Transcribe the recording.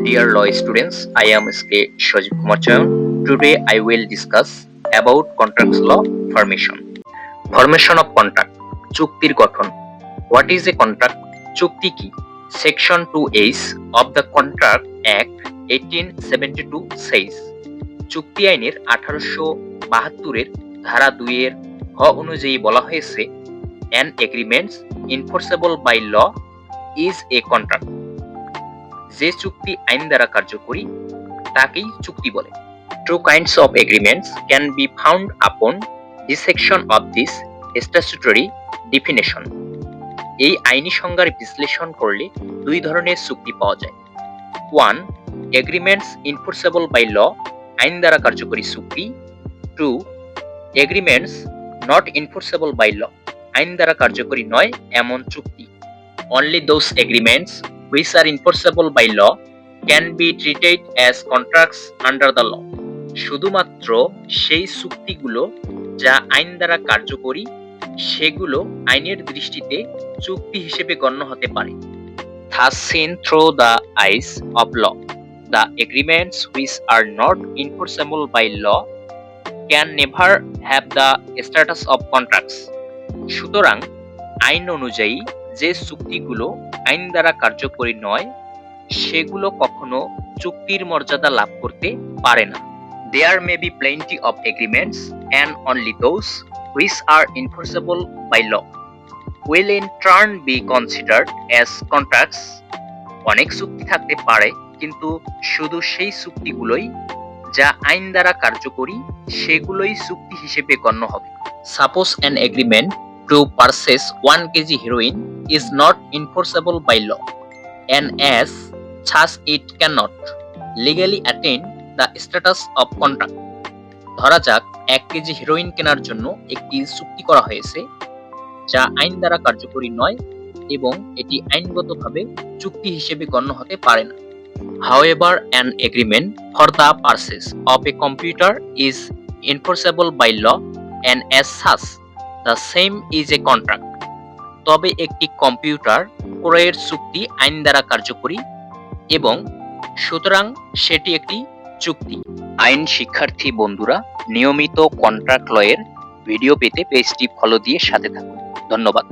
Dear law students, I am SK Shajib Kumar Chayan. Today I will discuss about contracts law formation. Formation of contract. চুক্তির গঠন. What is a contract? চুক্তি কি? Section 2H of the Contract Act 1872 says চুক্তি আইনের 1872 এর ধারা 2 এর খ অনুযায়ী বলা হয়েছে an agreement enforceable by law is a contract. যে চুক্তি আইন দ্বারা কার্যকরী তাকেই চুক্তি বলে। Two kinds of agreements can be found upon dissection of this statutory definition. এই আইনি সংজ্ঞার বিশ্লেষণ করলে দুই ধরনের চুক্তি পাওয়া যায়। 1. Agreements enforceable by law, আইন দ্বারা কার্যকরী চুক্তি। 2. Agreements not enforceable by law, আইন দ্বারা কার্যকরী নয় এমন চুক্তি। Only those agreements which are enforceable by law can be treated as contracts under the law. শুধুমাত্র সেই চুক্তিগুলো যা আইন দ্বারা কার্যকরী সেগুলো আইনের দৃষ্টিতে চুক্তি হিসেবে গণ্য হতে পারে। Thus seen through the eyes of law, the agreements which are not enforceable by law can never have the status of contracts. সুতরাং আইন অনুযায়ী যে চুক্তিগুলো আইন দ্বারা কার্যকরী নয় সেগুলো কখনো চুক্তির মর্যাদা লাভ করতে পারে না। There may be plenty of agreements and only those which are enforceable by law will in turn be considered as contracts. অনেক চুক্তি থাকতে পারে কিন্তু শুধু সেই চুক্তিগুলোই যা আইন দ্বারা কার্যকরী সেগুলোই চুক্তি হিসেবে গণ্য হবে। Suppose an agreement to purchase 1 kg heroin is not enforceable by law, and as such it cannot legally attain the status of contract. ধরা যাক 1 কেজি হেরোইন কেনার জন্য একটি চুক্তি করা হয়েছে যা আইন দ্বারা কার্যকরী নয় এবং এটি আইনগতভাবে চুক্তি হিসেবে গণ্য হতে পারে না। However, an agreement for the purchase of a computer is enforceable by law, and as such the same is a contract. তবে একটি কম্পিউটার ক্রয়ের চুক্তি আইন দ্বারা কার্যকরী এবং সুতরাং সেটি একটি চুক্তি। আইন শিক্ষার্থী বন্ধুরা নিয়মিত কন্ট্রাক্ট লয়ের ভিডিও পেতে পেজটি ফলো দিয়ে সাথে থাকুন। ধন্যবাদ।